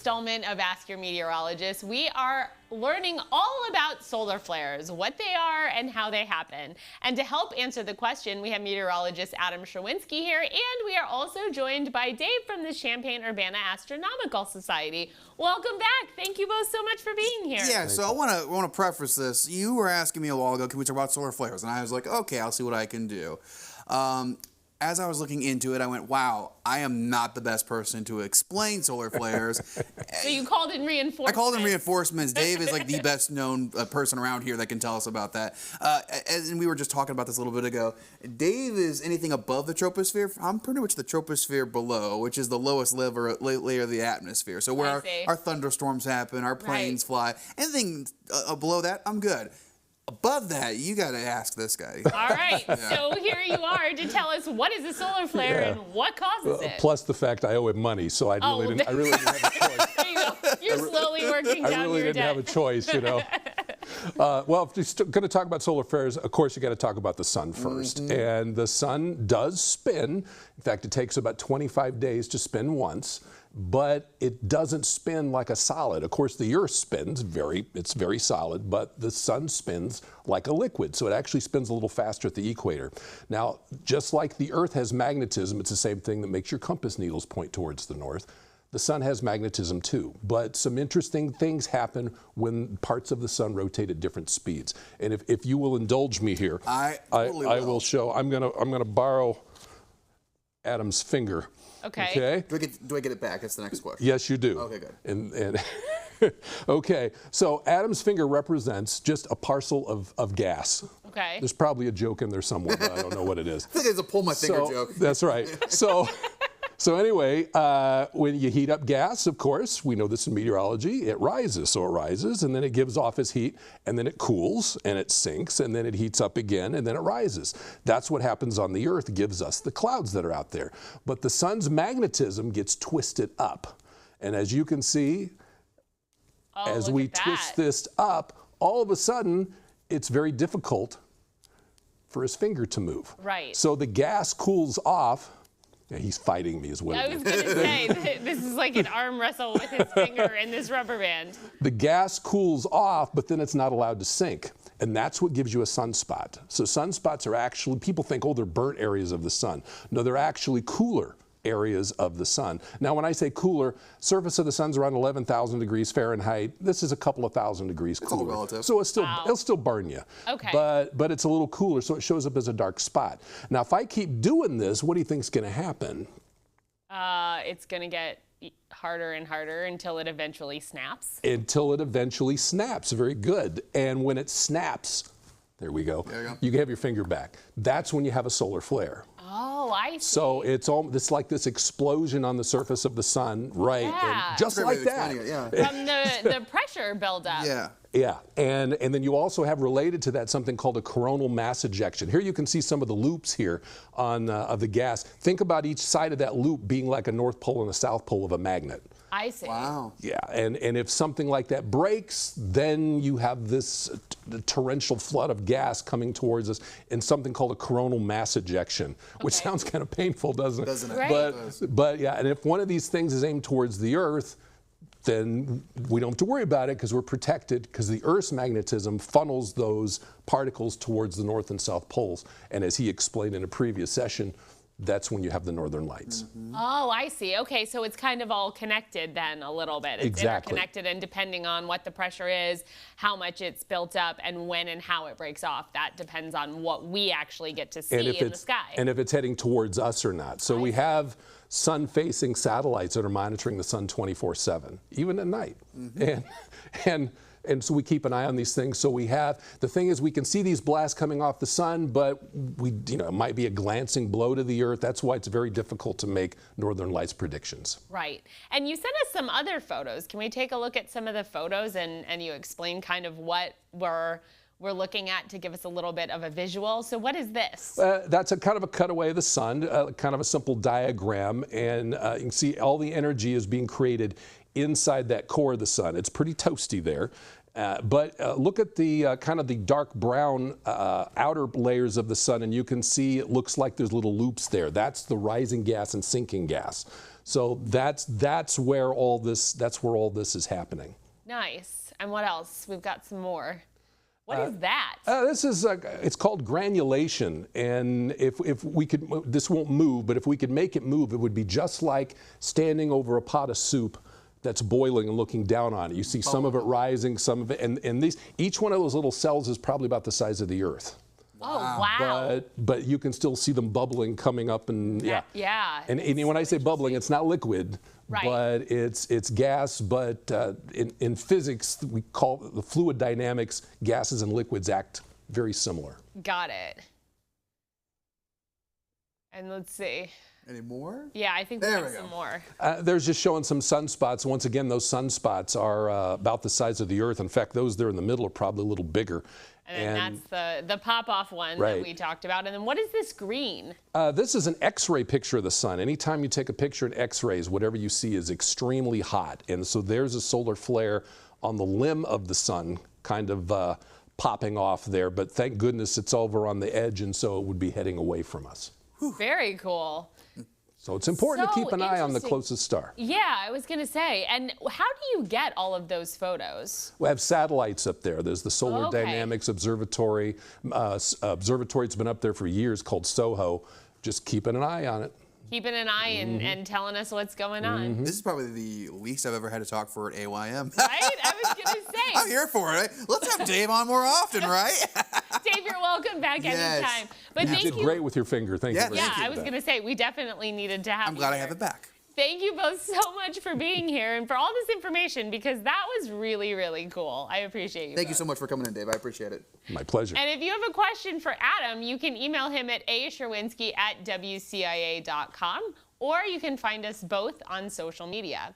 installment of Ask Your Meteorologist, we are learning all about solar flares, what they are and how they happen. And to help answer the question, we have meteorologist Adam Sherwinski here, and we are also joined by Dave from the Champaign-Urbana Astronomical Society. Welcome back. Thank you both so much for being here. Yeah, so I want to preface this. You were asking me a while ago, can we talk about solar flares? And I was like, okay, I'll see what I can do. As I was looking into it, I went, wow, I am not the best person to explain solar flares. So you called in reinforcements. I called in reinforcements. Dave is like the best known person around here that can tell us about that. And we were just talking about this a little bit ago. Dave is anything above the troposphere. I'm pretty much the troposphere below, which is the lowest layer of the atmosphere. So where our thunderstorms happen, our planes fly, anything below that, I'm good. Above that, you got to ask this guy. All right, so here you are to tell us what is a solar flare and what causes it. Plus the fact I owe him money, so I really didn't have a choice. There you go. You're slowly working down your debt. I really didn't have a choice, you know. Well, if you're going to talk about solar flares, of course you got to talk about the sun first. And the sun does spin. In fact, it takes about 25 days to spin once. But it doesn't spin like a solid. Of course, the Earth spins it's very solid, but the sun spins like a liquid. So it actually spins a little faster at the equator. Now, just like the Earth has magnetism, it's the same thing that makes your compass needles point towards the north. The sun has magnetism too, but some interesting things happen when parts of the sun rotate at different speeds. And if you will indulge me here, I will show. I'm gonna borrow Adam's finger. Okay. Do I get it back? That's the next question. Yes, you do. Okay, good. And okay, so Adam's finger represents just a parcel of gas. Okay. There's probably a joke in there somewhere, but I don't know what it is. I think it's a pull my finger joke. That's right. So anyway, when you heat up gas, of course, we know this in meteorology, it rises. So it rises, and then it gives off its heat, and then it cools, and it sinks, and then it heats up again, and then it rises. That's what happens on the Earth. It gives us the clouds that are out there. But the sun's magnetism gets twisted up. And as you can see, as we twist this up, all of a sudden, it's very difficult for his finger to move. Right. So the gas cools off. Yeah, he's fighting me as well. I was going to say, this is like an arm wrestle with his finger and this rubber band. The gas cools off, but then it's not allowed to sink. And that's what gives you a sunspot. So sunspots are actually, people think, oh, they're burnt areas of the sun. No, they're actually cooler areas of the sun. Now, when I say cooler, surface of the sun's around 11,000 degrees Fahrenheit. This is a couple of thousand degrees cooler. Relative. So it'll still burn you. Okay. But it's a little cooler, so it shows up as a dark spot. Now, if I keep doing this, what do you think is going to happen? It's going to get harder and harder until it eventually snaps. Until it eventually snaps. Very good. And when it snaps, there we go. There you go. You can have your finger back. That's when you have a solar flare. Oh, I see. So it's like this explosion on the surface of the sun, right? Yeah. And just like that. From the pressure buildup. Yeah. Yeah, and then you also have related to that something called a coronal mass ejection. Here you can see some of the loops here on of the gas. Think about each side of that loop being like a north pole and a south pole of a magnet. I see. Wow. Yeah, and if something like that breaks, then you have this torrential flood of gas coming towards us in something called a coronal mass ejection, which sounds kind of painful, doesn't it? Doesn't it? Right. But yeah, and if one of these things is aimed towards the Earth, then we don't have to worry about it because we're protected because the Earth's magnetism funnels those particles towards the north and south poles. And as he explained in a previous session, that's when you have the northern lights. Oh, I see. Okay, so it's kind of all connected then a little bit. It's interconnected, and depending on what the pressure is, how much it's built up, and when and how it breaks off, that depends on what we actually get to see in the sky. And if it's heading towards us or not. So we have sun-facing satellites that are monitoring the sun 24/7, even at night. And so we keep an eye on these things. So the thing is, we can see these blasts coming off the sun, but it might be a glancing blow to the Earth. That's why it's very difficult to make northern lights predictions. Right. And you sent us some other photos. Can we take a look at some of the photos and you explain kind of what we're looking at to give us a little bit of a visual? So what is this? That's a kind of a cutaway of the sun, kind of a simple diagram. And you can see all the energy is being created inside that core of the sun. It's pretty toasty there. But look at the kind of the dark brown outer layers of the sun, and you can see it looks like there's little loops there. That's the rising gas and sinking gas. So that's where all this is happening. Nice. And what else? We've got some more. What is that? This is it's called granulation, and if we could, this won't move, but if we could make it move, it would be just like standing over a pot of soup that's boiling and looking down on it. You see some of it rising, some of it, and these, each one of those little cells is probably about the size of the Earth. Oh, wow. But you can still see them bubbling, coming up, and yeah. Yeah. And when I say bubbling, it's not liquid, right, but it's gas. But in physics, we call the fluid dynamics, gases and liquids act very similar. Got it. And let's see. Any more? Yeah, I think we have some more. There's just showing some sunspots. Once again, those sunspots are about the size of the Earth. In fact, those there in the middle are probably a little bigger. And that's the pop-off one that we talked about. And then what is this green? This is an X-ray picture of the sun. Anytime you take a picture in X-rays, whatever you see is extremely hot. And so there's a solar flare on the limb of the sun, kind of popping off there. But thank goodness it's over on the edge, and so it would be heading away from us. Very cool. So it's important to keep an eye on the closest star. Yeah, I was going to say. And how do you get all of those photos? We have satellites up there. There's the Solar Dynamics Observatory. Observatory's been up there for years, called SOHO. Just keeping an eye on it. Keeping an eye and telling us what's going on. This is probably the least I've ever had to talk for at AYM. Right? I was going to say. I'm here for it. Let's have Dave on more often, right? Dave, you're welcome back anytime. But you did great with your finger. Thank you. Yeah, I was going to say, we definitely needed to have I'm glad I have it back. Thank you both so much for being here and for all this information, because that was really, really cool. I appreciate you. Thank you so much for coming in, Dave. I appreciate it. My pleasure. And if you have a question for Adam, you can email him at asherwinski@wcia.com, or you can find us both on social media.